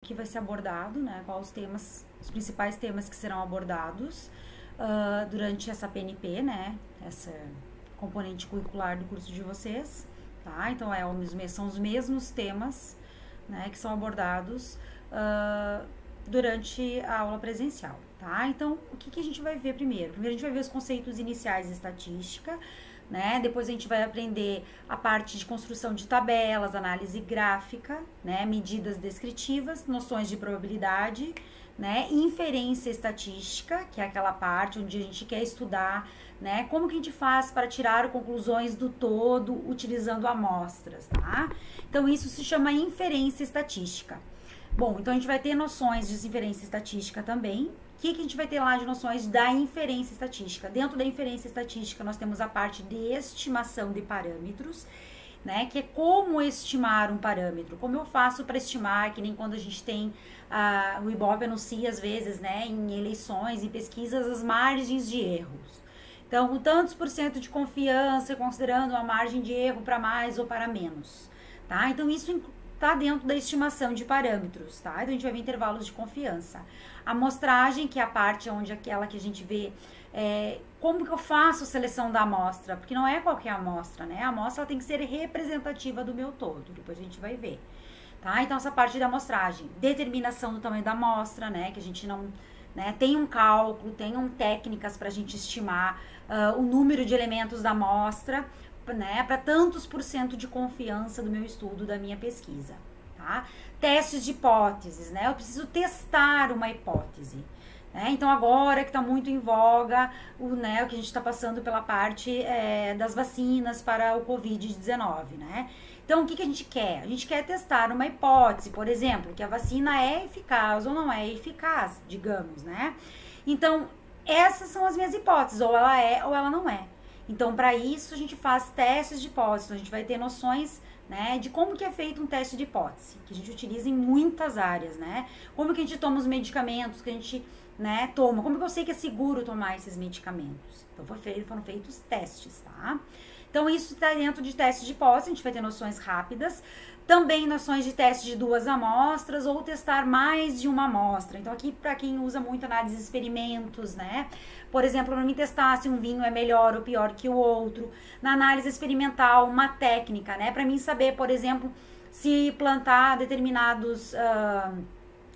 que vai ser abordado, né? Quais os temas, os principais temas que serão abordados durante essa PNP, né? Essa componente curricular do curso de vocês, tá? Então, são os mesmos temas, né, que são abordados durante a aula presencial, tá? Então, o que a gente vai ver primeiro? Primeiro a gente vai ver os conceitos iniciais de estatística, né? Depois a gente vai aprender a parte de construção de tabelas, análise gráfica, né? Medidas descritivas, noções de probabilidade, né? Inferência estatística, que é aquela parte onde a gente quer estudar, né? Como que a gente faz para tirar conclusões do todo utilizando amostras, tá? Então, isso se chama inferência estatística. Bom, então a gente vai ter noções de inferência estatística também. O que a gente vai ter lá de noções da inferência estatística? Dentro da inferência estatística, nós temos a parte de estimação de parâmetros, né? Que é como estimar um parâmetro. Como eu faço para estimar, que nem quando a gente tem, o Ibope anuncia às vezes, né? Em eleições, em pesquisas, as margens de erros. Então, tantos por cento de confiança, considerando uma margem de erro para mais ou para menos, tá? Então, isso está dentro da estimação de parâmetros, tá? Então, a gente vai ver intervalos de confiança. A amostragem, que é a parte onde aquela que a gente vê como que eu faço a seleção da amostra, porque não é qualquer amostra, né? A amostra ela tem que ser representativa do meu todo, depois a gente vai ver, tá? Então, essa parte da amostragem. Determinação do tamanho da amostra, né? Que a gente não... Né, tem um cálculo, tem técnicas para a gente estimar o número de elementos da amostra, né, para tantos por cento de confiança do meu estudo, da minha pesquisa, tá? Testes de hipóteses, né? Eu preciso testar uma hipótese, né? Então, agora que está muito em voga o que a gente está passando pela parte das vacinas para o Covid-19, né? Então, o que a gente quer? A gente quer testar uma hipótese, por exemplo, que a vacina é eficaz ou não é eficaz, digamos, né? Então, essas são as minhas hipóteses, ou ela é ou ela não é. Então, para isso, a gente faz testes de hipótese. Então, a gente vai ter noções, né, de como que é feito um teste de hipótese, que a gente utiliza em muitas áreas, né? Como que a gente toma os medicamentos que a gente, né, toma. Como que eu sei que é seguro tomar esses medicamentos? Então, foram feitos testes, tá? Então, isso está dentro de testes de hipótese, a gente vai ter noções rápidas, também noções de teste de 2 amostras ou testar mais de uma amostra. Então, aqui, para quem usa muito análise de experimentos, né? Por exemplo, para mim testar se um vinho é melhor ou pior que o outro. Na análise experimental, uma técnica, né? Para mim saber, por exemplo, se plantar determinados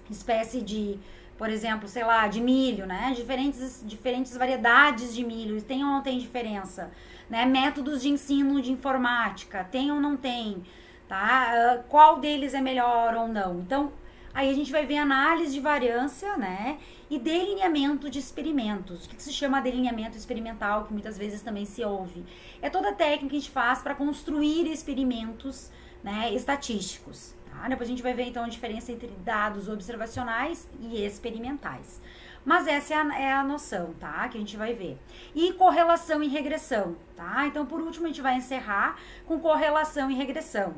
espécie de, por exemplo, sei lá, de milho, né? Diferentes variedades de milho, tem ou não tem diferença? Né? Métodos de ensino de informática, tem ou não tem, tá? Qual deles é melhor ou não? Então, aí a gente vai ver análise de variância, né? E delineamento de experimentos. O que se chama delineamento experimental, que muitas vezes também se ouve? É toda a técnica que a gente faz para construir experimentos, né, estatísticos, tá? Depois a gente vai ver, então, a diferença entre dados observacionais e experimentais. Mas essa é a noção, tá? Que a gente vai ver. E correlação e regressão, tá? Então, por último, a gente vai encerrar com correlação e regressão,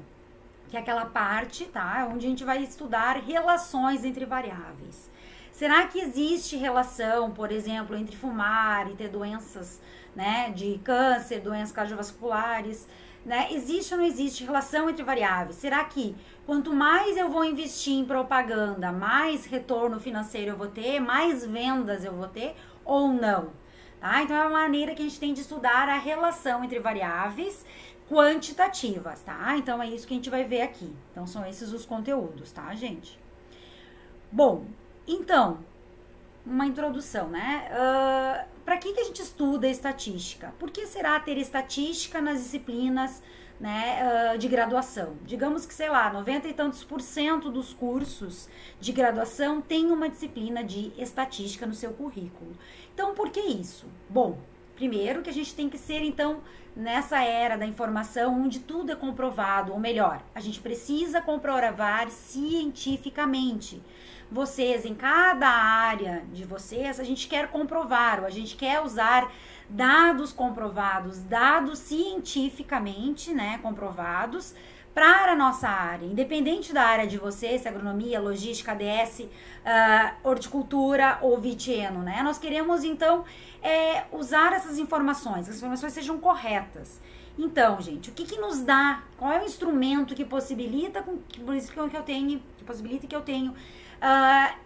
que é aquela parte, tá? Onde a gente vai estudar relações entre variáveis. Será que existe relação, por exemplo, entre fumar e ter doenças, né, de câncer, doenças cardiovasculares, né? Existe ou não existe relação entre variáveis? Será que quanto mais eu vou investir em propaganda, mais retorno financeiro eu vou ter, mais vendas eu vou ter ou não? Tá? Então, é uma maneira que a gente tem de estudar a relação entre variáveis quantitativas, tá? Então, é isso que a gente vai ver aqui. Então, são esses os conteúdos, tá, gente? Bom, então, uma introdução, né? Para que a gente estuda estatística? Por que será ter estatística nas disciplinas, né, de graduação? Digamos que, sei lá, 90 e tantos por cento dos cursos de graduação tem uma disciplina de estatística no seu currículo. Então, por que isso? Bom, primeiro que a gente tem que ser, então, nessa era da informação onde tudo é comprovado, ou melhor, a gente precisa comprovar cientificamente. Vocês, em cada área de vocês, a gente quer comprovar, ou a gente quer usar dados comprovados, dados cientificamente, né, comprovados, para a nossa área, independente da área de vocês, se é agronomia, logística, ADS, horticultura ou vitieno, né? Nós queremos, então, usar essas informações, que as informações sejam corretas. Então, gente, o que nos dá, qual é o instrumento que possibilita que eu tenho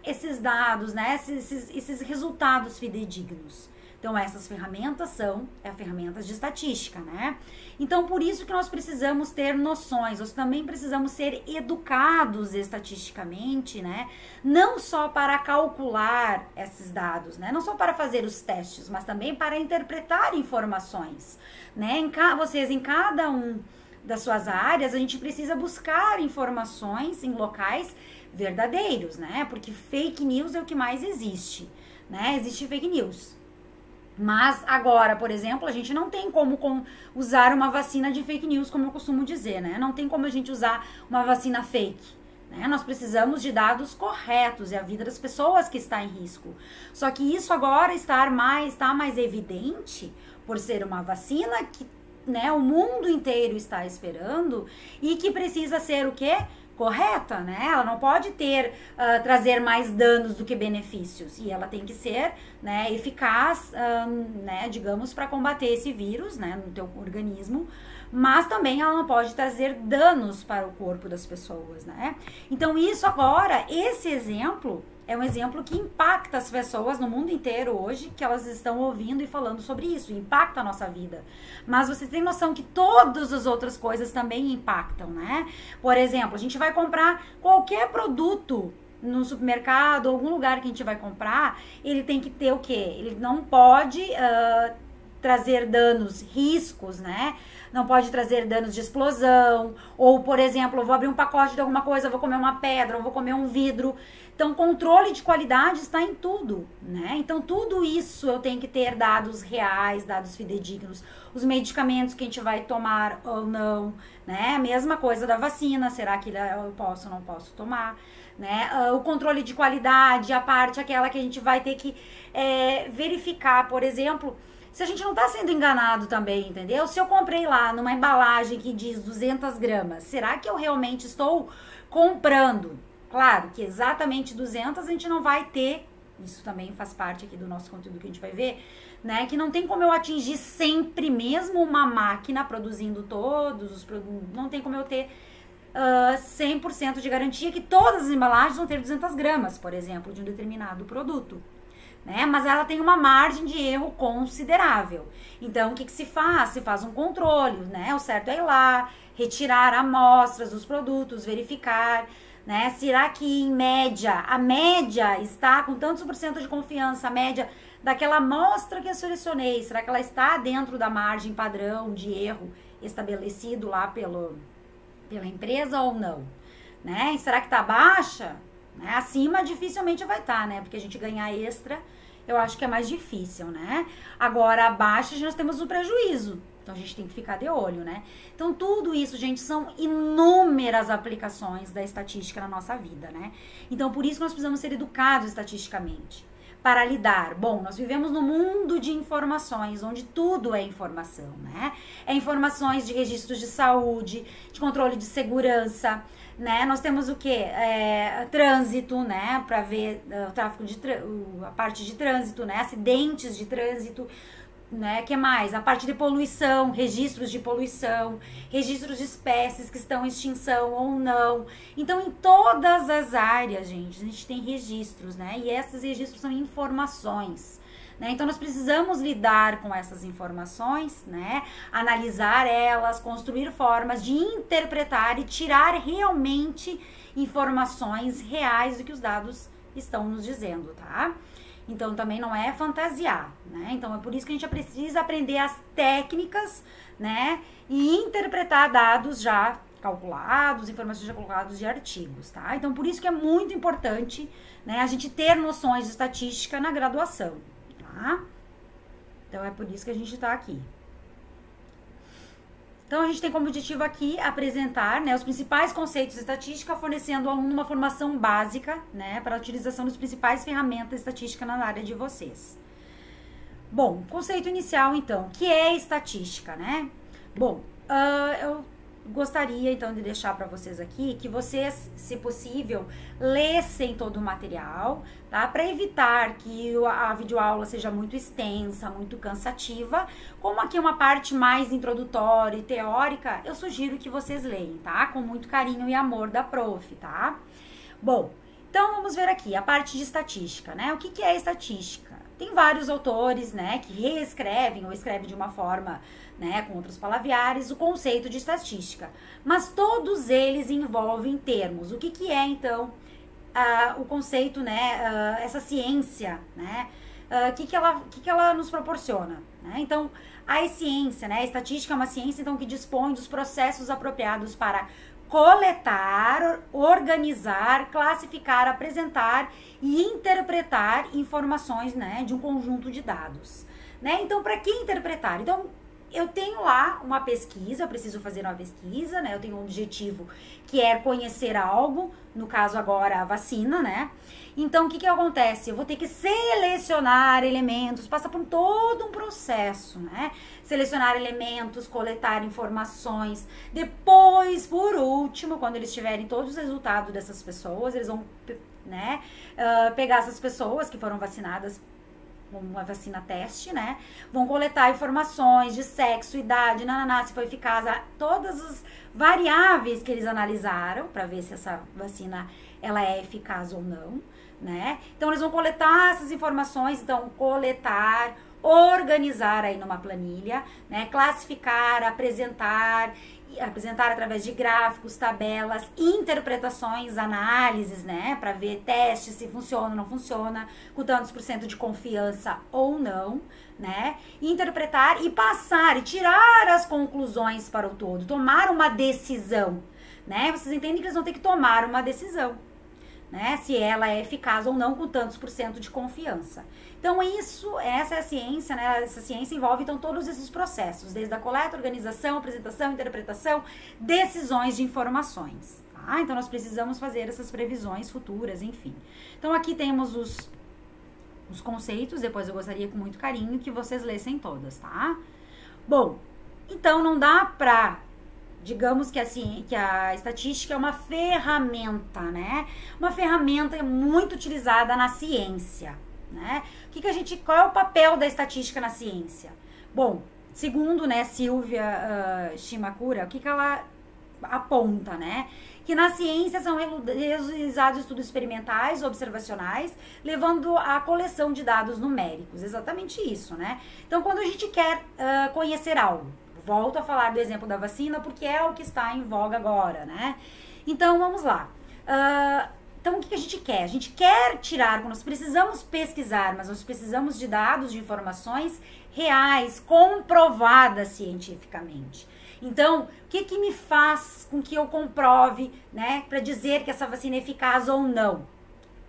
esses dados, né, esses resultados fidedignos. Então, essas ferramentas são ferramentas de estatística, né? Então, por isso que nós precisamos ter noções, nós também precisamos ser educados estatisticamente, né? Não só para calcular esses dados, né? Não só para fazer os testes, mas também para interpretar informações, né? Em cada um das suas áreas, a gente precisa buscar informações em locais verdadeiros, né? Porque fake news é o que mais existe, né? Existe fake news. Mas agora, por exemplo, a gente não tem como usar uma vacina de fake news, como eu costumo dizer, né? Não tem como a gente usar uma vacina fake, né? Nós precisamos de dados corretos e a vida das pessoas que está em risco. Só que isso agora está mais evidente por ser uma vacina que, né, o mundo inteiro está esperando e que precisa ser o quê? Correta, né? Ela não pode trazer mais danos do que benefícios e ela tem que ser, né, eficaz, né, digamos, para combater esse vírus, né, no teu organismo, mas também ela não pode trazer danos para o corpo das pessoas, né? Então isso agora, esse exemplo é um exemplo que impacta as pessoas no mundo inteiro hoje, que elas estão ouvindo e falando sobre isso, impacta a nossa vida. Mas você tem noção que todas as outras coisas também impactam, né? Por exemplo, a gente vai comprar qualquer produto no supermercado, algum lugar que a gente vai comprar, ele tem que ter o quê? Ele não pode trazer danos, riscos, né? Não pode trazer danos de explosão, ou, por exemplo, eu vou abrir um pacote de alguma coisa, eu vou comer uma pedra, eu vou comer um vidro. Então, controle de qualidade está em tudo, né? Então, tudo isso eu tenho que ter dados reais, dados fidedignos. Os medicamentos que a gente vai tomar ou não, né? A mesma coisa da vacina, será que eu posso ou não posso tomar, né? O controle de qualidade, a parte aquela que a gente vai ter que verificar, por exemplo, se a gente não está sendo enganado também, entendeu? Se eu comprei lá numa embalagem que diz 200 gramas, será que eu realmente estou comprando? Claro que exatamente 200 a gente não vai ter, isso também faz parte aqui do nosso conteúdo que a gente vai ver, né? Que não tem como eu atingir sempre, mesmo uma máquina produzindo todos os produtos, não tem como eu ter 100% de garantia que todas as embalagens vão ter 200 gramas, por exemplo, de um determinado produto. Né? Mas ela tem uma margem de erro considerável. Então, o que se faz? Se faz um controle, né? O certo é ir lá, retirar amostras dos produtos, verificar, né? Será que em média, a média está com tantos por cento de confiança, a média daquela amostra que eu selecionei, será que ela está dentro da margem padrão de erro estabelecido lá pela empresa ou não? Né? E será que está baixa? Né? Acima dificilmente vai estar, né? Porque a gente ganhar extra, eu acho que é mais difícil, né? Agora, abaixo, nós temos o prejuízo. Então, a gente tem que ficar de olho, né? Então, tudo isso, gente, são inúmeras aplicações da estatística na nossa vida, né? Então, por isso que nós precisamos ser educados estatisticamente. Para lidar. Bom, nós vivemos num mundo de informações, onde tudo é informação, né? É informações de registros de saúde, de controle de segurança, né? Nós temos o que? Trânsito, né? Para ver o tráfego a parte de trânsito, né? Acidentes de trânsito, né? Que mais? A parte de poluição, registros de poluição, registros de espécies que estão em extinção ou não. Então, em todas as áreas, gente, a gente tem registros, né? E esses registros são informações. Né? Então, nós precisamos lidar com essas informações, né? Analisar elas, construir formas de interpretar e tirar realmente informações reais do que os dados estão nos dizendo, tá? Então, também não é fantasiar, né? Então, é por isso que a gente precisa aprender as técnicas, né? E interpretar dados já calculados, informações já calculadas de artigos, tá? Então, por isso que é muito importante, né? A gente ter noções de estatística na graduação. Tá? Então, é por isso que a gente está aqui. Então, a gente tem como objetivo aqui apresentar, né, os principais conceitos de estatística, fornecendo ao aluno uma formação básica, né, para a utilização das principais ferramentas de estatística na área de vocês. Bom, conceito inicial, então, que é estatística, né? Bom, eu gostaria, então, de deixar para vocês aqui que vocês, se possível, lessem todo o material, tá? Para evitar que a videoaula seja muito extensa, muito cansativa. Como aqui é uma parte mais introdutória e teórica, eu sugiro que vocês leiam, tá? Com muito carinho e amor da prof, tá? Bom, Então, vamos ver aqui a parte de estatística, né? O que é estatística? Tem vários autores, né, que reescrevem ou escrevem de uma forma, né, com outros palavreares, o conceito de estatística. Mas todos eles envolvem termos. O que é, então, o conceito, né, essa ciência, né? O que ela nos proporciona, né? Então, a ciência, né, a estatística é uma ciência, então, que dispõe dos processos apropriados para coletar, organizar, classificar, apresentar e interpretar informações, né, de um conjunto de dados, né? Então, para que interpretar? Então, eu tenho lá uma pesquisa, eu preciso fazer uma pesquisa, né? Eu tenho um objetivo que é conhecer algo, no caso agora a vacina, né? Então, o que acontece? Eu vou ter que selecionar elementos, passa por todo um processo, né? Selecionar elementos, coletar informações. Depois, por último, quando eles tiverem todos os resultados dessas pessoas, eles vão, né, pegar essas pessoas que foram vacinadas com uma vacina teste, né? Vão coletar informações de sexo, idade, se foi eficaz, todas as variáveis que eles analisaram para ver se essa vacina ela é eficaz ou não, né? Então, eles vão coletar essas informações, então, coletar, organizar aí numa planilha, né? Classificar, apresentar através de gráficos, tabelas, interpretações, análises, né? Para ver testes, se funciona ou não funciona, com tantos por cento de confiança ou não, né? Interpretar e passar e tirar as conclusões para o todo, tomar uma decisão, né? Vocês entendem que eles vão ter que tomar uma decisão, né? Se ela é eficaz ou não com tantos por cento de confiança. Então, essa é a ciência, né? Essa ciência envolve, então, todos esses processos, desde a coleta, organização, apresentação, interpretação, decisões de informações, tá? Então, nós precisamos fazer essas previsões futuras, enfim. Então, aqui temos os conceitos, depois eu gostaria com muito carinho que vocês lessem todas, tá? Bom, então, não dá pra... Digamos que a estatística é uma ferramenta, né? Uma ferramenta muito utilizada na ciência, né? Qual é o papel da estatística na ciência? Bom, segundo, né, Silvia Shimakura, o que ela aponta, né? Que na ciência são realizados estudos experimentais, observacionais, levando à coleção de dados numéricos. Exatamente isso, né? Então, quando a gente quer conhecer algo, volto a falar do exemplo da vacina, porque é o que está em voga agora, né? Então, vamos lá. Então, o que a gente quer? A gente quer tirar, nós precisamos pesquisar, mas nós precisamos de dados, de informações reais, comprovadas cientificamente. Então, o que me faz com que eu comprove, né, para dizer que essa vacina é eficaz ou não?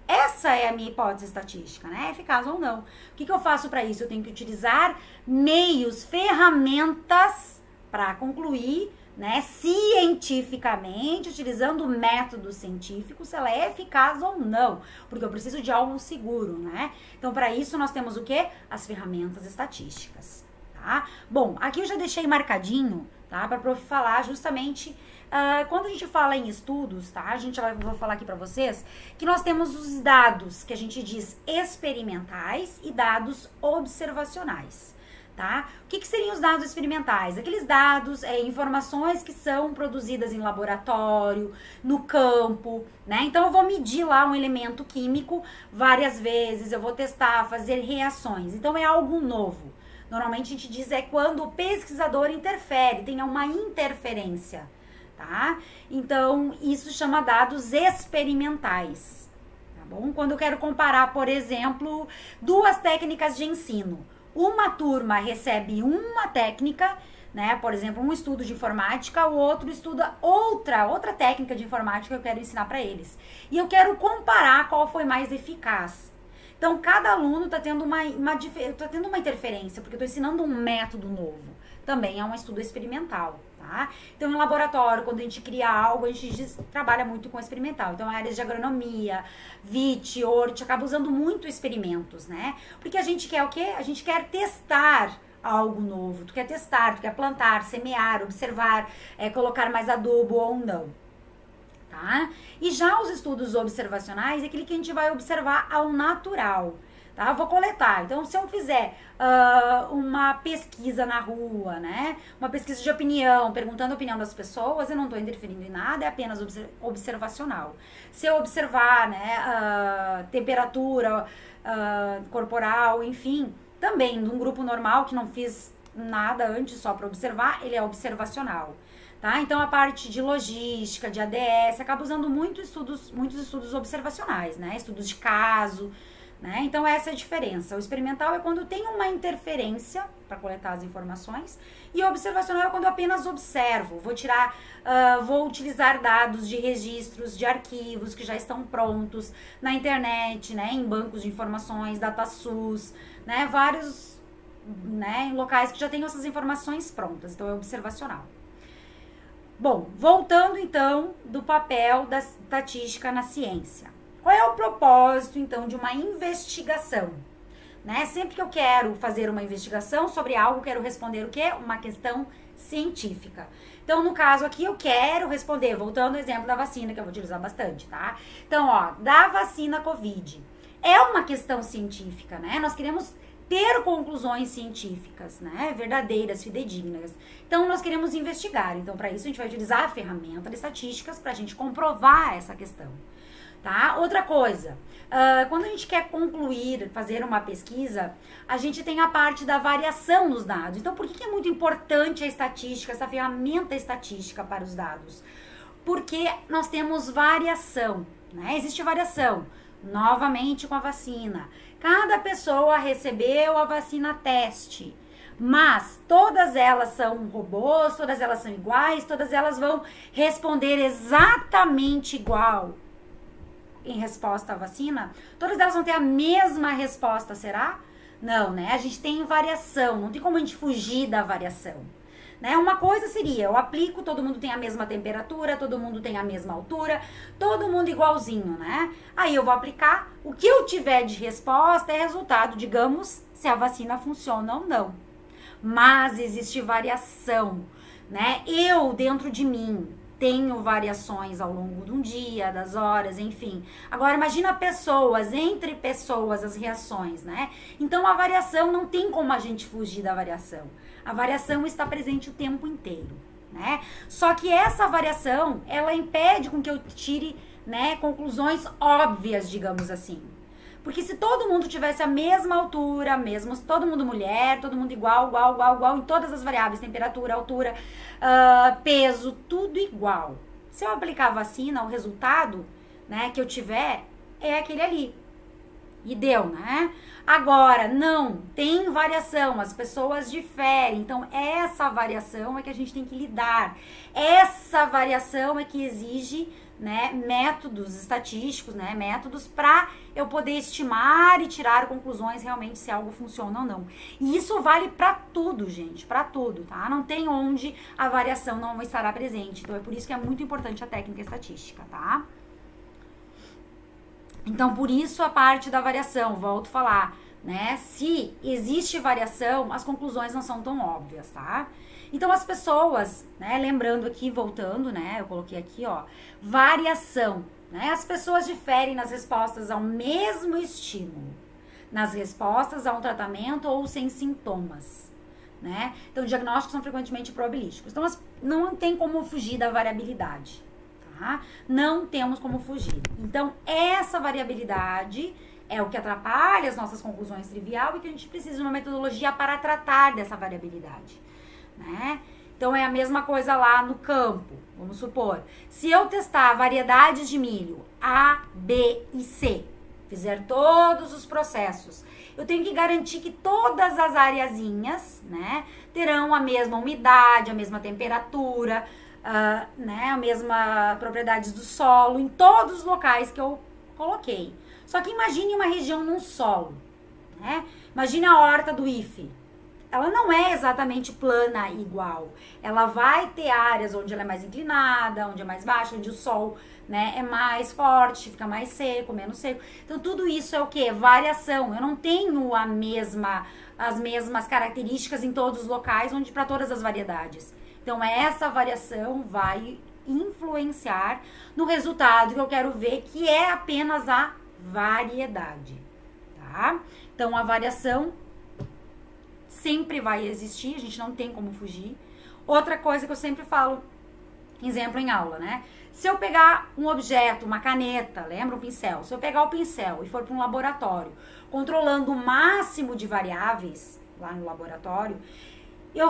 Essa é a minha hipótese estatística, né? É eficaz ou não. O que eu faço para isso? Eu tenho que utilizar meios, ferramentas para concluir, né, cientificamente, utilizando métodos científicos, se ela é eficaz ou não, porque eu preciso de algo seguro, né? Então, para isso, nós temos o quê? As ferramentas estatísticas, tá? Bom, aqui eu já deixei marcadinho, tá? Para prof falar justamente, quando a gente fala em estudos, tá? Vou falar aqui para vocês, que nós temos os dados, que a gente diz experimentais e dados observacionais. Tá? O que seriam os dados experimentais? Aqueles dados, informações que são produzidas em laboratório, no campo, né? Então, eu vou medir lá um elemento químico várias vezes, eu vou testar, fazer reações. Então, é algo novo. Normalmente, a gente diz quando o pesquisador interfere, tem uma interferência, tá? Então, isso chama dados experimentais, tá bom? Quando eu quero comparar, por exemplo, duas técnicas de ensino. Uma turma recebe uma técnica, né? Por exemplo, um estudo de informática, o outro estuda outra técnica de informática que eu quero ensinar para eles. E eu quero comparar qual foi mais eficaz. Então, cada aluno está tendo uma interferência, porque eu estou ensinando um método novo. Também é um estudo experimental, tá? Então, em laboratório, quando a gente cria algo, a gente trabalha muito com experimental. Então, áreas de agronomia, VIT, HORT, acaba usando muito experimentos, né? Porque a gente quer o quê? A gente quer testar algo novo. Tu quer testar, tu quer plantar, semear, observar, colocar mais adubo ou não, tá? E já os estudos observacionais é aquele que a gente vai observar ao natural, tá? Eu vou coletar. Então, se eu fizer uma pesquisa na rua, né? Uma pesquisa de opinião, perguntando a opinião das pessoas, eu não estou interferindo em nada, é apenas observacional. Se eu observar, né, temperatura corporal, enfim, também num grupo normal que não fiz nada antes só para observar, ele é observacional. Tá? Então, a parte de logística, de ADS, acaba usando muitos estudos observacionais, né? Estudos de caso, né? Então, essa é a diferença. O experimental é quando tem uma interferência para coletar as informações, e o observacional é quando eu apenas observo. Vou utilizar dados de registros, de arquivos que já estão prontos na internet, né? Em bancos de informações, DataSUS, né? Vários, né, locais que já têm essas informações prontas. Então, é observacional. Bom, voltando então do papel da estatística na ciência. Qual é o propósito então de uma investigação? Né? Sempre que eu quero fazer uma investigação sobre algo, quero responder o quê? Uma questão científica. Então, no caso aqui, eu quero responder, voltando ao exemplo da vacina, que eu vou utilizar bastante, tá? Então, ó, da vacina COVID. É uma questão científica, né? Nós queremos ter conclusões científicas, né, verdadeiras, fidedignas. Então, nós queremos investigar. Então, para isso, a gente vai utilizar a ferramenta de estatísticas para a gente comprovar essa questão, tá? Outra coisa, quando a gente quer concluir, fazer uma pesquisa, a gente tem a parte da variação nos dados. Então, por que é muito importante a estatística, essa ferramenta estatística para os dados? Porque nós temos variação, né? Existe variação, novamente com a vacina. Cada pessoa recebeu a vacina teste, mas todas elas são robôs, todas elas são iguais, todas elas vão responder exatamente igual em resposta à vacina. Todas elas vão ter a mesma resposta, será? Não, né? A gente tem variação, não tem como a gente fugir da variação. Né? Uma coisa seria, eu aplico, todo mundo tem a mesma temperatura, todo mundo tem a mesma altura, todo mundo igualzinho, né? Aí eu vou aplicar, o que eu tiver de resposta é resultado, digamos, se a vacina funciona ou não. Mas existe variação, né? Eu, dentro de mim, tenho variações ao longo de um dia, das horas, enfim. Agora, imagina pessoas, entre pessoas, as reações, né? Então, a variação, não tem como a gente fugir da variação. A variação está presente o tempo inteiro, né? Só que essa variação, ela impede com que eu tire, né, conclusões óbvias, digamos assim. Porque se todo mundo tivesse a mesma altura, todo mundo mulher, todo mundo igual, em todas as variáveis, temperatura, altura, peso, tudo igual. Se eu aplicar a vacina, o resultado, né, que eu tiver é aquele ali. E deu, né? Agora, não, tem variação, as pessoas diferem. Então, essa variação é que a gente tem que lidar. Essa variação é que exige, né, métodos estatísticos, né, métodos para eu poder estimar e tirar conclusões realmente se algo funciona ou não. E isso vale para tudo, gente, para tudo, tá? Não tem onde a variação não estará presente. Então, é por isso que é muito importante a técnica estatística, tá? Então, por isso a parte da variação, volto a falar, né? Se existe variação, as conclusões não são tão óbvias, tá? Então, as pessoas, né? Lembrando aqui, voltando, né? Eu coloquei aqui, ó, variação, né? As pessoas diferem nas respostas ao mesmo estímulo, nas respostas a um tratamento ou sem sintomas, né? Então, diagnósticos são frequentemente probabilísticos. Então, não tem como fugir da variabilidade. Não temos como fugir. Então, essa variabilidade é o que atrapalha as nossas conclusões trivial e que a gente precisa de uma metodologia para tratar dessa variabilidade, né? Então, é a mesma coisa lá no campo. Vamos supor, se eu testar variedades de milho A, B e C, fizer todos os processos, eu tenho que garantir que todas as areazinhas, né, terão a mesma umidade, a mesma temperatura, né, a mesma propriedades do solo em todos os locais que eu coloquei. Só que imagine uma região num solo, né? Imagine a horta do IFE. Ela não é exatamente plana e igual. Ela vai ter áreas onde ela é mais inclinada, onde é mais baixa, onde o sol, né, é mais forte, fica mais seco, menos seco. Então, tudo isso é o quê? Variação. Eu não tenho as mesmas características em todos os locais, onde para todas as variedades. Então, essa variação vai influenciar no resultado que eu quero ver, que é apenas a variedade, tá? Então, a variação sempre vai existir, a gente não tem como fugir. Outra coisa que eu sempre falo, exemplo em aula, né? Se eu pegar um objeto, uma caneta, lembra um pincel? Se eu pegar o pincel e for para um laboratório, controlando o máximo de variáveis lá no laboratório,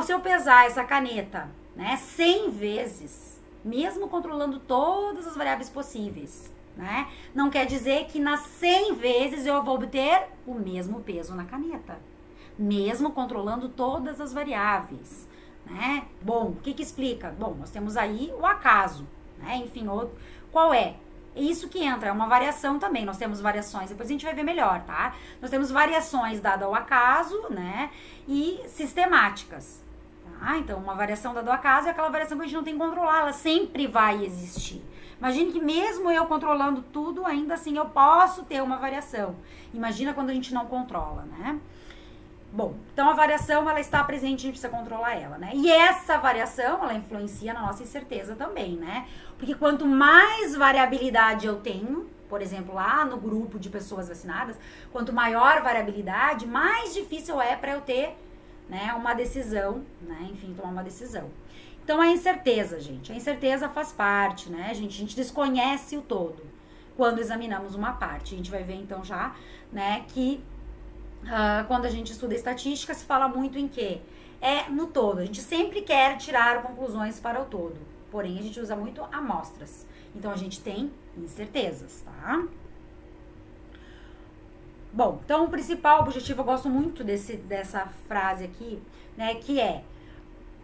se eu pesar essa caneta, né, 100 vezes, mesmo controlando todas as variáveis possíveis, né, não quer dizer que nas 100 vezes eu vou obter o mesmo peso na caneta, mesmo controlando todas as variáveis, né? Bom, o que explica? Bom, nós temos aí o acaso, né? Enfim, qual é? É isso que entra, é uma variação também. Nós temos variações, depois a gente vai ver melhor, tá? Nós temos variações dadas ao acaso, né? E sistemáticas, tá? Então, uma variação dada ao acaso é aquela variação que a gente não tem que controlar, ela sempre vai existir. Imagine que mesmo eu controlando tudo, ainda assim eu posso ter uma variação. Imagina quando a gente não controla, né? Bom, então a variação, ela está presente, a gente precisa controlar ela, né? E essa variação, ela influencia na nossa incerteza também, né? Porque quanto mais variabilidade eu tenho, por exemplo, lá no grupo de pessoas vacinadas, quanto maior variabilidade, mais difícil é para eu ter, né, uma decisão, né? Enfim, tomar uma decisão. Então, a incerteza, gente, a incerteza faz parte, né, gente? A gente desconhece o todo quando examinamos uma parte. A gente vai ver, então, já, né, que quando a gente estuda estatística, se fala muito em quê? É no todo. A gente sempre quer tirar conclusões para o todo. Porém, a gente usa muito amostras. Então, a gente tem incertezas, tá? Bom, então o principal objetivo, eu gosto muito dessa frase aqui, né? Que é: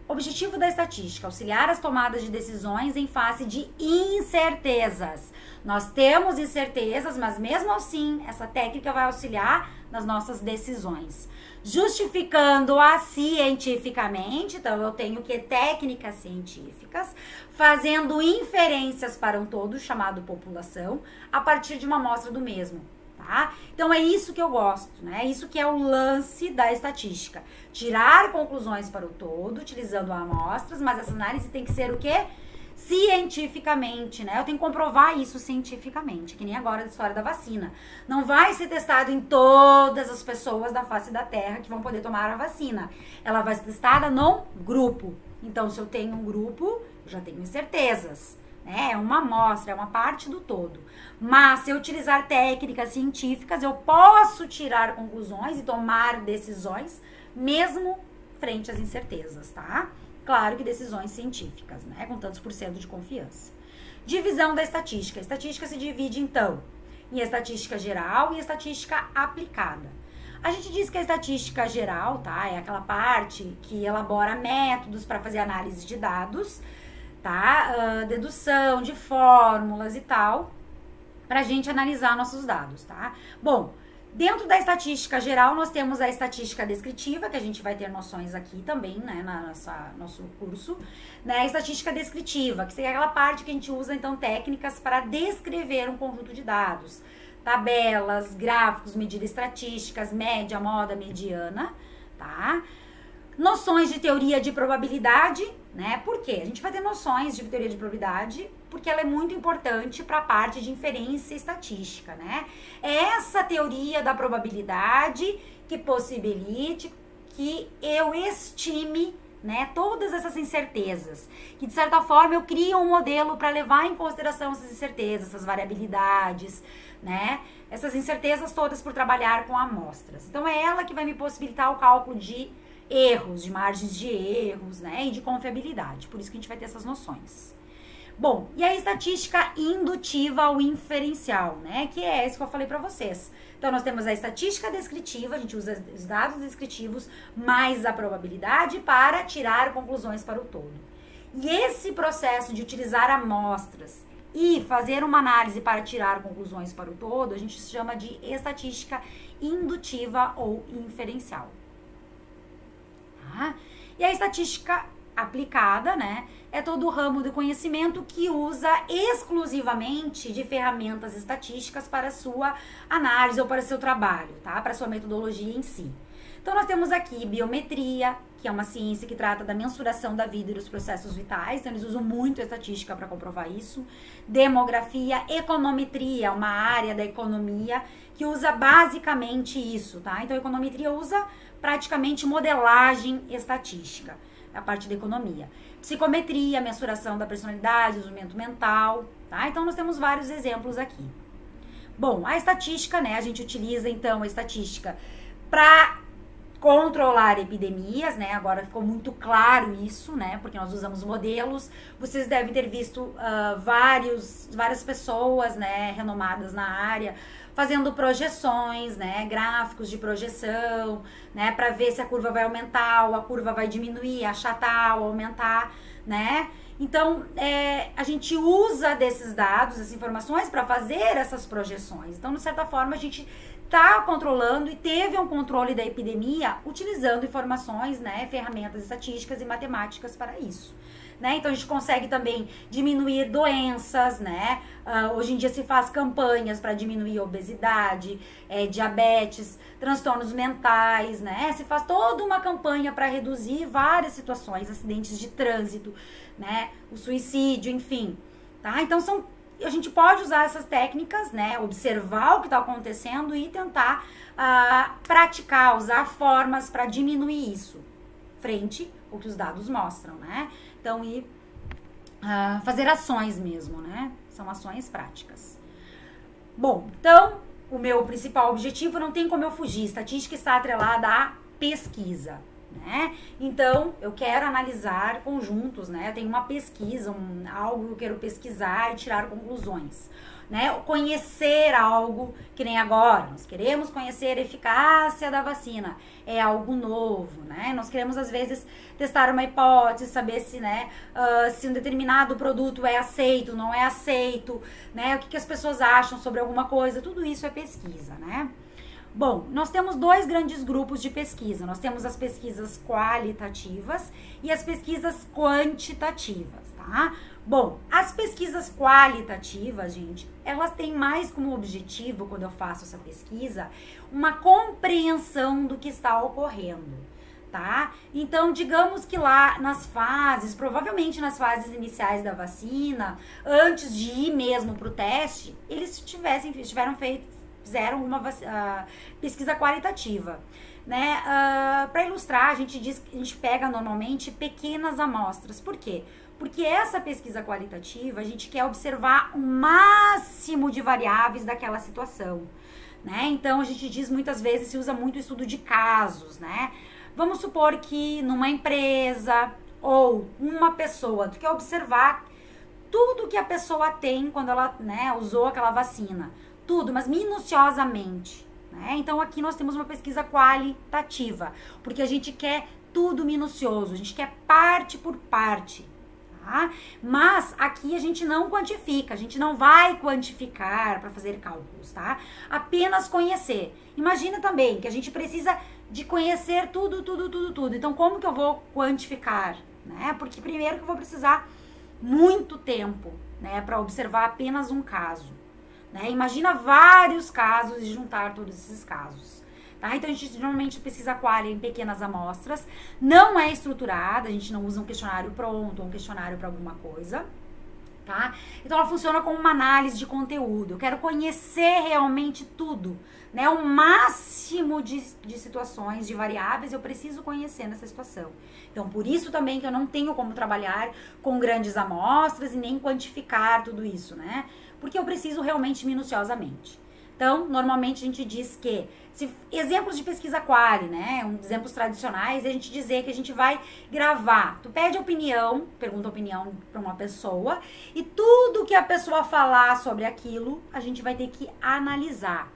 objetivo da estatística, auxiliar as tomadas de decisões em face de incertezas. Nós temos incertezas, mas mesmo assim, essa técnica vai auxiliar nas nossas decisões. Justificando-a cientificamente, então eu tenho que técnicas científicas, fazendo inferências para um todo, chamado população, a partir de uma amostra do mesmo. Tá? Então é isso que eu gosto, né? Isso que é o lance da estatística. Tirar conclusões para o todo, utilizando amostras, mas essa análise tem que ser o quê? Cientificamente, né? Eu tenho que comprovar isso cientificamente, que nem agora da história da vacina. Não vai ser testado em todas as pessoas da face da Terra que vão poder tomar a vacina. Ela vai ser testada num grupo. Então, se eu tenho um grupo, eu já tenho incertezas. É uma amostra, é uma parte do todo. Mas se eu utilizar técnicas científicas, eu posso tirar conclusões e tomar decisões, mesmo frente às incertezas, tá? Claro que decisões científicas, né? Com tantos por cento de confiança. Divisão da estatística. A estatística se divide, então, em estatística geral e estatística aplicada. A gente diz que a estatística geral, tá? É aquela parte que elabora métodos para fazer análise de dados, tá? Dedução de fórmulas e tal, pra gente analisar nossos dados, tá? Bom, dentro da estatística geral, nós temos a estatística descritiva, que a gente vai ter noções aqui também, né, nosso curso, né? A estatística descritiva, que seria aquela parte que a gente usa, então, técnicas para descrever um conjunto de dados, tabelas, gráficos, medidas estatísticas, média, moda, mediana, tá? Noções de teoria de probabilidade, né? Por quê? A gente vai ter noções de teoria de probabilidade porque ela é muito importante para a parte de inferência estatística, né? É essa teoria da probabilidade que possibilite que eu estime, né, todas essas incertezas, que de certa forma eu crio um modelo para levar em consideração essas incertezas, essas variabilidades, né? Essas incertezas todas por trabalhar com amostras. Então é ela que vai me possibilitar o cálculo de erros, de margens de erros, né, e de confiabilidade. Por isso que a gente vai ter essas noções. Bom, e a estatística indutiva ou inferencial, né, que é isso que eu falei para vocês. Então, nós temos a estatística descritiva, a gente usa os dados descritivos mais a probabilidade para tirar conclusões para o todo. E esse processo de utilizar amostras e fazer uma análise para tirar conclusões para o todo, a gente chama de estatística indutiva ou inferencial. E a estatística aplicada, né, é todo o ramo do conhecimento que usa exclusivamente de ferramentas estatísticas para sua análise ou para seu trabalho, tá? Para sua metodologia em si. Então, nós temos aqui biometria, que é uma ciência que trata da mensuração da vida e dos processos vitais. Então, eles usam muito a estatística para comprovar isso. Demografia, econometria, uma área da economia que usa basicamente isso, tá? Então, a econometria usa praticamente modelagem estatística, a parte da economia. Psicometria, mensuração da personalidade, desenvolvimento mental, tá? Então, nós temos vários exemplos aqui. Bom, a estatística, né? A gente utiliza, então, a estatística para controlar epidemias, né? Agora ficou muito claro isso, né? Porque nós usamos modelos. Vocês devem ter visto várias pessoas, né, renomadas na área, fazendo projeções, né, gráficos de projeção, né, para ver se a curva vai aumentar ou a curva vai diminuir, achatar ou aumentar, né? Então, a gente usa desses dados, essas informações, para fazer essas projeções. Então, de certa forma, a gente está controlando e teve um controle da epidemia utilizando informações, né, ferramentas estatísticas e matemáticas para isso. Né? Então, a gente consegue também diminuir doenças, né? Hoje em dia se faz campanhas para diminuir a obesidade, diabetes, transtornos mentais, né? Se faz toda uma campanha para reduzir várias situações, acidentes de trânsito, né? O suicídio, enfim, tá? Então, a gente pode usar essas técnicas, né? Observar o que está acontecendo e tentar praticar, usar formas para diminuir isso, frente ao que os dados mostram, né? Então, fazer ações mesmo, né? São ações práticas. Bom, então, o meu principal objetivo não tem como eu fugir. Estatística está atrelada à pesquisa, né? Então, eu quero analisar conjuntos, né? Eu tenho uma pesquisa, algo que eu quero pesquisar e tirar conclusões, né? Conhecer algo, que nem agora, nós queremos conhecer a eficácia da vacina, é algo novo, né? Nós queremos, às vezes, testar uma hipótese, saber se, né, se um determinado produto é aceito, não é aceito, né? O que as pessoas acham sobre alguma coisa, tudo isso é pesquisa, né? Bom, nós temos dois grandes grupos de pesquisa. Nós temos as pesquisas qualitativas e as pesquisas quantitativas, tá? Bom, as pesquisas qualitativas, gente, elas têm mais como objetivo, quando eu faço essa pesquisa, uma compreensão do que está ocorrendo, tá? Então, digamos que lá nas fases, provavelmente nas fases iniciais da vacina, antes de ir mesmo para o teste, eles fizeram uma pesquisa qualitativa, né? Para ilustrar, a gente pega normalmente pequenas amostras. Por quê? Porque essa pesquisa qualitativa, a gente quer observar o máximo de variáveis daquela situação, né? Então, a gente diz muitas vezes, se usa muito estudo de casos, né? Vamos supor que numa empresa ou uma pessoa, tu quer observar tudo que a pessoa tem quando ela, né, usou aquela vacina. Tudo, mas minuciosamente, né? Então, aqui nós temos uma pesquisa qualitativa, porque a gente quer tudo minucioso, a gente quer parte por parte, tá? Mas aqui a gente não quantifica, a gente não vai quantificar para fazer cálculos, tá? Apenas conhecer. Imagina também que a gente precisa de conhecer tudo. Então, como que eu vou quantificar, né? Porque primeiro que eu vou precisar muito tempo, né, para observar apenas um caso. Né? Imagina vários casos e juntar todos esses casos. Tá? Então, a gente normalmente pesquisa qualia em pequenas amostras. Não é estruturada, a gente não usa um questionário pronto ou um questionário para alguma coisa. Tá? Então, ela funciona como uma análise de conteúdo. Eu quero conhecer realmente tudo. Né? O máximo de situações, de variáveis, eu preciso conhecer nessa situação. Então, por isso também que eu não tenho como trabalhar com grandes amostras e nem quantificar tudo isso, né? Porque eu preciso realmente minuciosamente. Então, normalmente a gente diz que, exemplos de pesquisa quali, né, exemplos tradicionais, é a gente dizer que a gente vai gravar. Tu pede opinião, pergunta opinião para uma pessoa, e tudo que a pessoa falar sobre aquilo, a gente vai ter que analisar.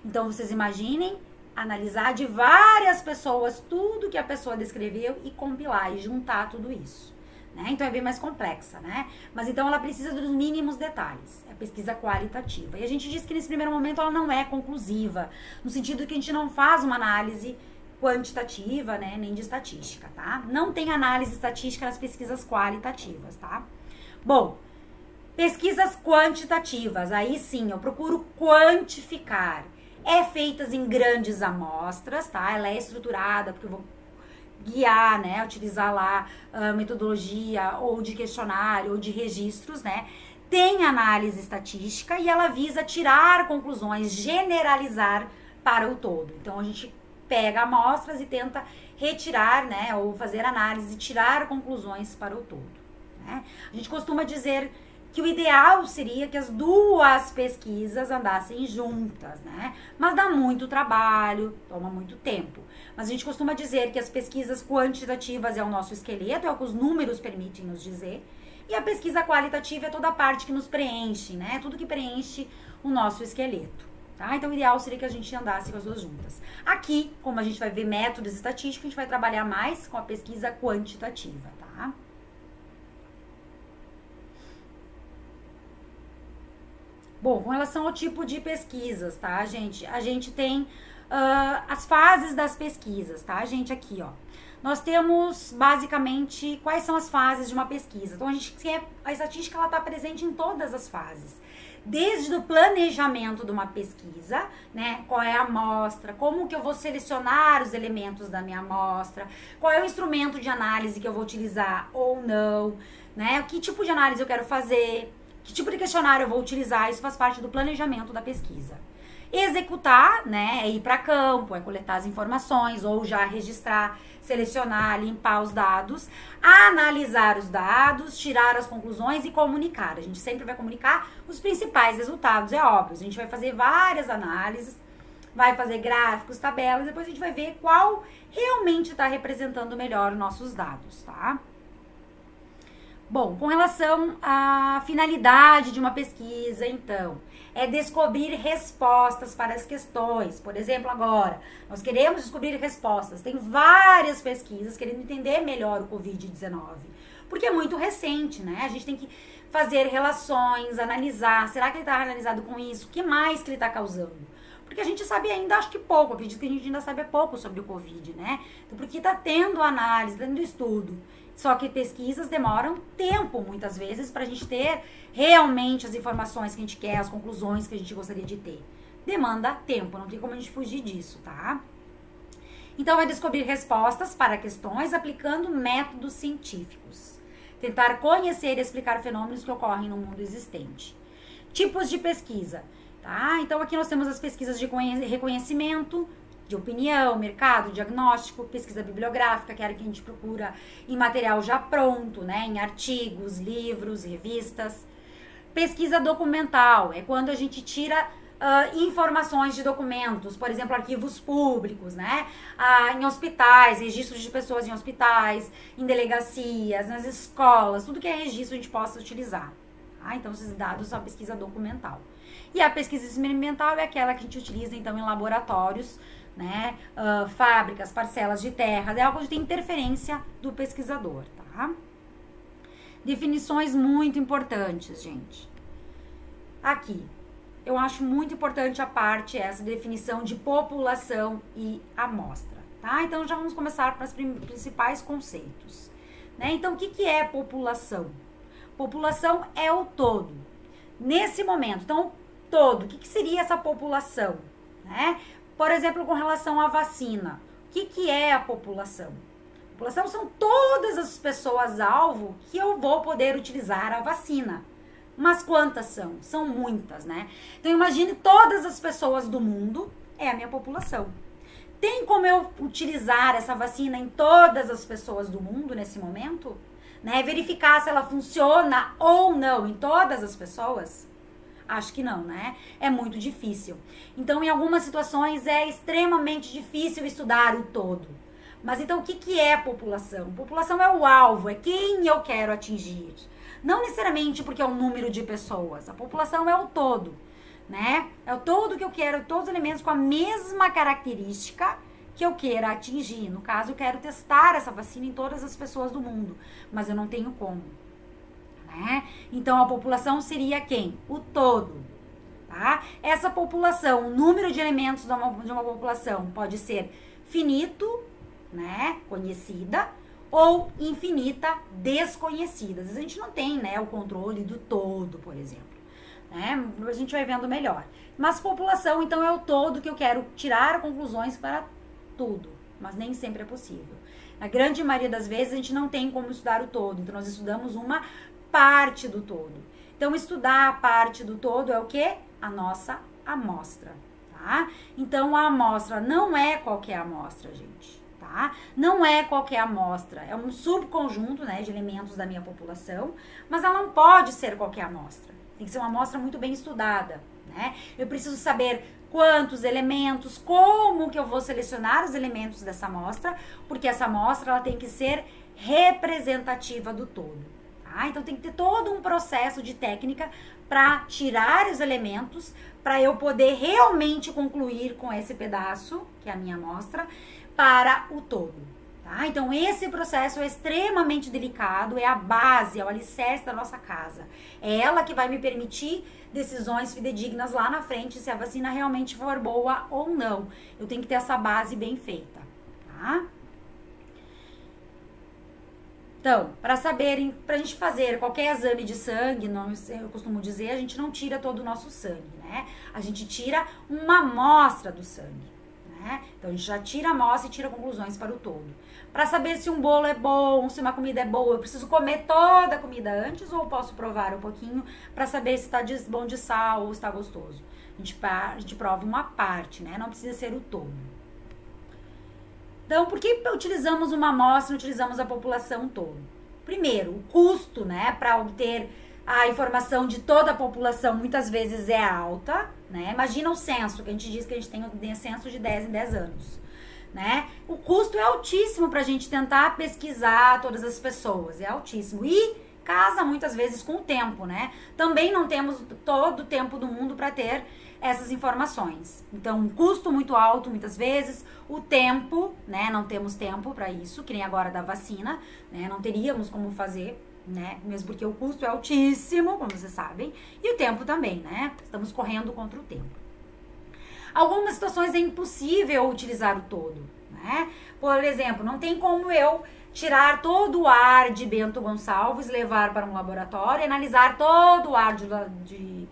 Então, vocês imaginem analisar de várias pessoas tudo que a pessoa descreveu e compilar e juntar tudo isso. Né? Então, é bem mais complexa, né? Mas, então, ela precisa dos mínimos detalhes. É pesquisa qualitativa. E a gente diz que, nesse primeiro momento, ela não é conclusiva. No sentido que a gente não faz uma análise quantitativa, né? Nem de estatística, tá? Não tem análise estatística nas pesquisas qualitativas, tá? Bom, pesquisas quantitativas. Aí, sim, eu procuro quantificar. é feita em grandes amostras, tá? Ela é estruturada, porque eu vou guiar, né, utilizar lá metodologia ou de questionário ou de registros, né? Tem análise estatística e ela visa tirar conclusões, generalizar para o todo. Então, a gente pega amostras e tenta retirar, né, ou fazer análise e tirar conclusões para o todo, né? A gente costuma dizer que o ideal seria que as duas pesquisas andassem juntas, né? Mas dá muito trabalho, toma muito tempo. Mas a gente costuma dizer que as pesquisas quantitativas é o nosso esqueleto, é o que os números permitem nos dizer, e a pesquisa qualitativa é toda a parte que nos preenche, né? Tudo que preenche o nosso esqueleto, tá? Então, o ideal seria que a gente andasse com as duas juntas. Aqui, como a gente vai ver métodos estatísticos, a gente vai trabalhar mais com a pesquisa quantitativa, tá? Bom, com relação ao tipo de pesquisas, tá, gente? A gente tem as fases das pesquisas, tá, gente? Aqui, ó. Nós temos, basicamente, quais são as fases de uma pesquisa. Então, a estatística, ela tá presente em todas as fases. Desde o planejamento de uma pesquisa, né? Qual é a amostra, como que eu vou selecionar os elementos da minha amostra, qual é o instrumento de análise que eu vou utilizar ou não, né? Que tipo de análise eu quero fazer, que tipo de questionário eu vou utilizar, isso faz parte do planejamento da pesquisa. Executar, né, é ir para campo, é coletar as informações ou já registrar, selecionar, limpar os dados, analisar os dados, tirar as conclusões e comunicar. A gente sempre vai comunicar os principais resultados, é óbvio. A gente vai fazer várias análises, vai fazer gráficos, tabelas, depois a gente vai ver qual realmente está representando melhor os nossos dados, tá? Bom, com relação à finalidade de uma pesquisa, então, é descobrir respostas para as questões. Por exemplo, agora, nós queremos descobrir respostas. Tem várias pesquisas querendo entender melhor o Covid-19, porque é muito recente, né? A gente tem que fazer relações, analisar. Será que ele está analisado com isso? O que mais que ele está causando? Porque a gente sabe ainda, acho que pouco. Acredito que a gente ainda sabe pouco sobre o Covid, né? Então, porque está tendo análise, tendo estudo. Só que pesquisas demoram tempo, muitas vezes, para a gente ter realmente as informações que a gente quer, as conclusões que a gente gostaria de ter. Demanda tempo, não tem como a gente fugir disso, tá? Então, é descobrir respostas para questões aplicando métodos científicos. Tentar conhecer e explicar fenômenos que ocorrem no mundo existente. Tipos de pesquisa, tá? Então, aqui nós temos as pesquisas de reconhecimento, de opinião, mercado, diagnóstico, pesquisa bibliográfica, que era que a gente procura em material já pronto, né, em artigos, livros, revistas. Pesquisa documental, é quando a gente tira informações de documentos, por exemplo, arquivos públicos, né, em hospitais, registros de pessoas em hospitais, em delegacias, nas escolas, tudo que é registro a gente possa utilizar. Tá? Então, esses dados são a pesquisa documental. E a pesquisa experimental é aquela que a gente utiliza, então, em laboratórios, né, fábricas, parcelas de terras, é algo que tem interferência do pesquisador, tá? Definições muito importantes, gente. Aqui, eu acho muito importante a parte, essa definição de população e amostra, tá? Então, já vamos começar para os principais conceitos, né? Então, o que é população? População é o todo. Nesse momento, então, todo, o que seria essa população, né? Por exemplo, com relação à vacina, o que é a população? A população são todas as pessoas-alvo que eu vou poder utilizar a vacina. Mas quantas são? São muitas, né? Então, imagine todas as pessoas do mundo, é a minha população. Tem como eu utilizar essa vacina em todas as pessoas do mundo nesse momento? Né? Verificar se ela funciona ou não em todas as pessoas? Acho que não, né? É muito difícil. Então, em algumas situações, é extremamente difícil estudar o todo. Mas, então, o que é população? População é o alvo, é quem eu quero atingir. Não necessariamente porque é o número de pessoas. A população é o todo, né? É o todo que eu quero, todos os elementos com a mesma característica que eu queira atingir. No caso, eu quero testar essa vacina em todas as pessoas do mundo, mas eu não tenho como. Né? Então, a população seria quem? O todo, tá? Essa população, o número de elementos de uma população pode ser finito, né, conhecida, ou infinita, desconhecida. Às vezes a gente não tem, né, o controle do todo, por exemplo. né? A gente vai vendo melhor. Mas população, então, é o todo que eu quero tirar conclusões para tudo, mas nem sempre é possível. Na grande maioria das vezes, a gente não tem como estudar o todo, então nós estudamos uma parte do todo. Então, estudar a parte do todo é o quê? A nossa amostra, tá? Então, a amostra não é qualquer amostra, gente, tá? Não é qualquer amostra, é um subconjunto, né, de elementos da minha população, mas ela não pode ser qualquer amostra. Tem que ser uma amostra muito bem estudada, né? Eu preciso saber quantos elementos, como que eu vou selecionar os elementos dessa amostra, porque essa amostra ela tem que ser representativa do todo, tá? Então tem que ter todo um processo de técnica para tirar os elementos, para eu poder realmente concluir com esse pedaço, que é a minha amostra, para o todo. Tá? Então, esse processo é extremamente delicado, é a base, é o alicerce da nossa casa. É ela que vai me permitir decisões fidedignas lá na frente, se a vacina realmente for boa ou não. Eu tenho que ter essa base bem feita. Tá? Então, para saberem, para a gente fazer qualquer exame de sangue, eu costumo dizer, a gente não tira todo o nosso sangue, né? A gente tira uma amostra do sangue. Então, a gente já tira a amostra e tira conclusões para o todo. Para saber se um bolo é bom, se uma comida é boa, eu preciso comer toda a comida antes ou posso provar um pouquinho para saber se está bom de sal ou se está gostoso. A gente prova uma parte, né? Não precisa ser o todo. Então, por que utilizamos uma amostra e não utilizamos a população toda? Primeiro, o custo, né, para obter a informação de toda a população muitas vezes é alta, né? Imagina o censo, que a gente diz que a gente tem um censo de 10 em 10 anos, né? O custo é altíssimo para a gente tentar pesquisar todas as pessoas, é altíssimo. E casa muitas vezes com o tempo, né? Também não temos todo o tempo do mundo para ter essas informações. Então, um custo muito alto muitas vezes, o tempo, né? Não temos tempo para isso, que nem agora da vacina, né? Não teríamos como fazer, né? Mesmo porque o custo é altíssimo, como vocês sabem, e o tempo também, né? Estamos correndo contra o tempo. Algumas situações é impossível utilizar o todo, né? Por exemplo, não tem como eu tirar todo o ar de Bento Gonçalves, levar para um laboratório e analisar todo o ar de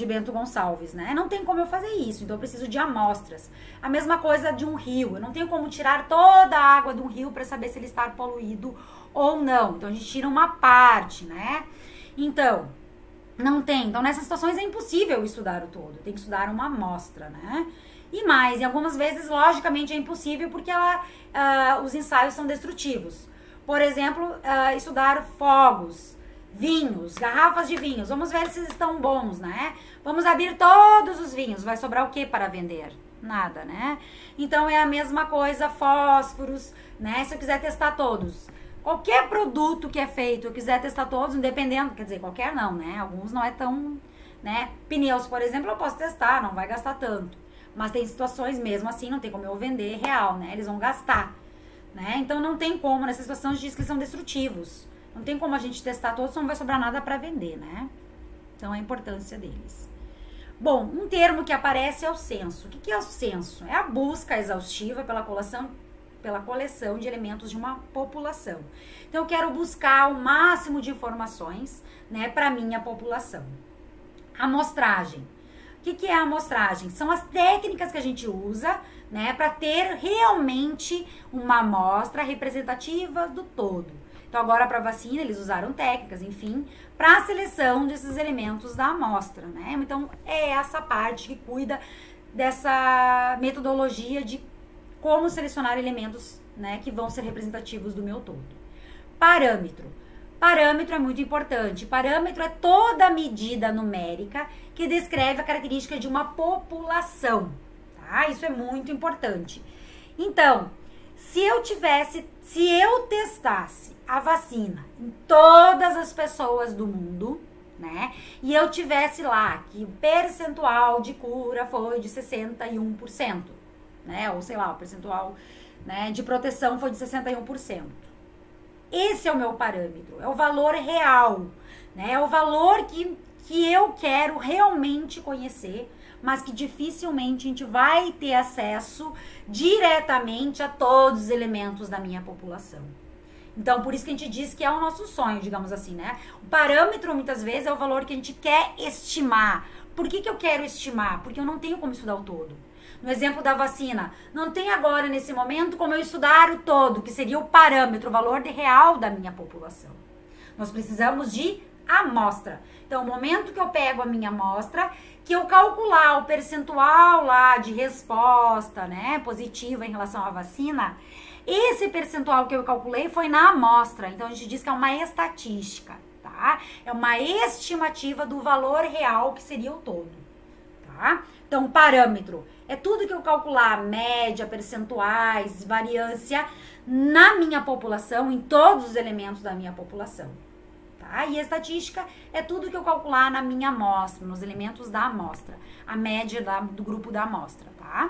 Bento Gonçalves, né? Não tem como eu fazer isso, então eu preciso de amostras. A mesma coisa de um rio, eu não tenho como tirar toda a água de um rio para saber se ele está poluído ou não. Então a gente tira uma parte, né? Então, não tem. Então nessas situações é impossível estudar o todo, tem que estudar uma amostra, né? E mais, em algumas vezes, logicamente, é impossível porque os ensaios são destrutivos. Por exemplo, estudar fogos, vinhos, garrafas de vinhos. Vamos ver se estão bons, né? Vamos abrir todos os vinhos. Vai sobrar o que para vender? Nada, né? Então, é a mesma coisa, fósforos, né? Se eu quiser testar todos. Qualquer produto que é feito, eu quiser testar todos, independendo, quer dizer, qualquer não, né? Alguns não é tão, né? Pneus, por exemplo, eu posso testar, não vai gastar tanto. Mas tem situações mesmo assim, não tem como eu vender real, né? Eles vão gastar, né? Então, não tem como, nessa situação, a gente diz que eles são destrutivos. Não tem como a gente testar todos, não vai sobrar nada para vender, né? Então, a importância deles. Bom, um termo que aparece é o censo. O que é o censo? É a busca exaustiva pela coleção de elementos de uma população. Então, eu quero buscar o máximo de informações, né, para minha população. Amostragem. O que é a amostragem? São as técnicas que a gente usa, né, para ter realmente uma amostra representativa do todo. Então, agora para vacina, eles usaram técnicas, enfim, para a seleção desses elementos da amostra, né? Então, é essa parte que cuida dessa metodologia de como selecionar elementos, né, que vão ser representativos do meu todo. Parâmetro. Parâmetro é muito importante. Parâmetro é toda medida numérica que descreve a característica de uma população, tá? Isso é muito importante. Então, se eu testasse a vacina em todas as pessoas do mundo, né, e eu tivesse lá que o percentual de cura foi de 61%, né, ou sei lá, o percentual, né, de proteção foi de 61%. Esse é o meu parâmetro, é o valor real, né, é o valor que eu quero realmente conhecer, mas que dificilmente a gente vai ter acesso diretamente a todos os elementos da minha população. Então, por isso que a gente diz que é o nosso sonho, digamos assim, né? O parâmetro, muitas vezes, é o valor que a gente quer estimar. Por que eu quero estimar? Porque eu não tenho como estudar o todo. No exemplo da vacina, não tem agora, nesse momento, como eu estudar o todo, que seria o parâmetro, o valor real da minha população. Nós precisamos de amostra. Então, o momento que eu pego a minha amostra, que eu calcular o percentual lá de resposta, né, positiva em relação à vacina, esse percentual que eu calculei foi na amostra. Então, a gente diz que é uma estatística, tá? É uma estimativa do valor real que seria o todo, tá? Então, parâmetro é tudo que eu calcular, média, percentuais, variância na minha população, em todos os elementos da minha população. Tá? E a estatística é tudo que eu calcular na minha amostra, nos elementos da amostra, a média do grupo da amostra, tá?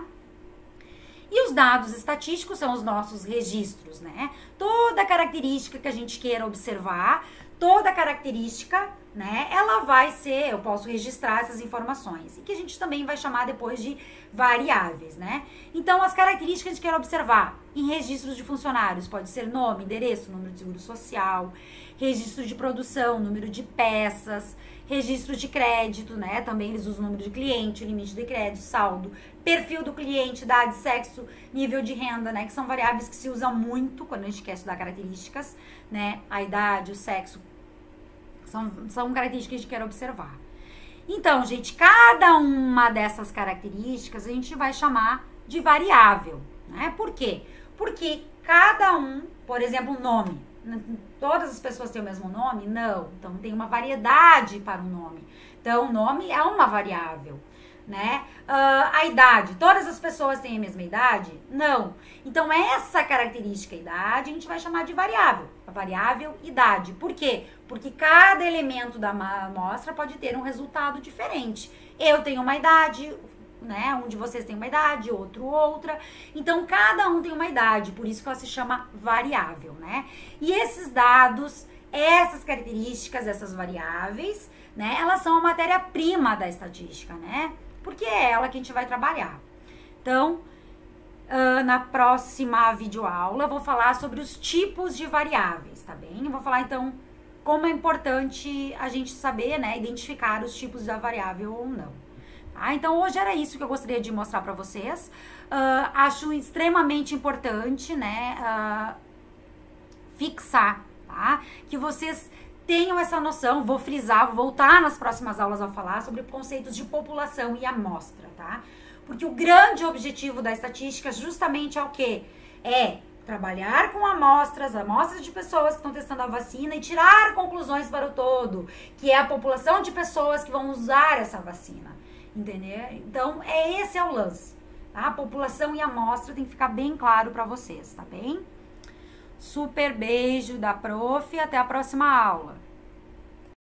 E os dados estatísticos são os nossos registros, né? Toda característica que a gente queira observar, toda característica, né? Ela vai ser, eu posso registrar essas informações, e que a gente também vai chamar depois de variáveis, né? Então, as características que a gente quer observar em registros de funcionários, pode ser nome, endereço, número de seguro social, registro de produção, número de peças, registro de crédito, né? Também eles usam o número de cliente, limite de crédito, saldo, perfil do cliente, idade, sexo, nível de renda, né? Que são variáveis que se usam muito quando a gente quer estudar características, né? A idade, o sexo, são características que a gente quer observar. Então, gente, cada uma dessas características a gente vai chamar de variável, né? Por quê? Porque cada um, por exemplo, o nome. Todas as pessoas têm o mesmo nome? Não. Então, tem uma variedade para o nome. Então, o nome é uma variável, né? A idade. Todas as pessoas têm a mesma idade? Não. Então, essa característica idade a gente vai chamar de variável. A variável idade. Por quê? Porque cada elemento da amostra pode ter um resultado diferente. Eu tenho uma idade, né? Um de vocês tem uma idade, outro outra. Então, cada um tem uma idade, por isso que ela se chama variável, né? E esses dados, essas características, essas variáveis, né? Elas são a matéria-prima da estatística, né? Porque é ela que a gente vai trabalhar. Então, na próxima videoaula, eu vou falar sobre os tipos de variáveis, tá bem? Eu vou falar, então, como é importante a gente saber, né? Identificar os tipos da variável ou não. Então, hoje era isso que eu gostaria de mostrar para vocês. Acho extremamente importante, né, fixar, tá? Que vocês tenham essa noção. Vou frisar, vou voltar nas próximas aulas a falar sobre conceitos de população e amostra, tá? Porque o grande objetivo da estatística justamente é o quê? É trabalhar com amostras de pessoas que estão testando a vacina e tirar conclusões para o todo, que é a população de pessoas que vão usar essa vacina. Entendeu? Então, esse é o lance, tá? A população e a amostra tem que ficar bem claro para vocês, tá bem? Super beijo da prof, até a próxima aula.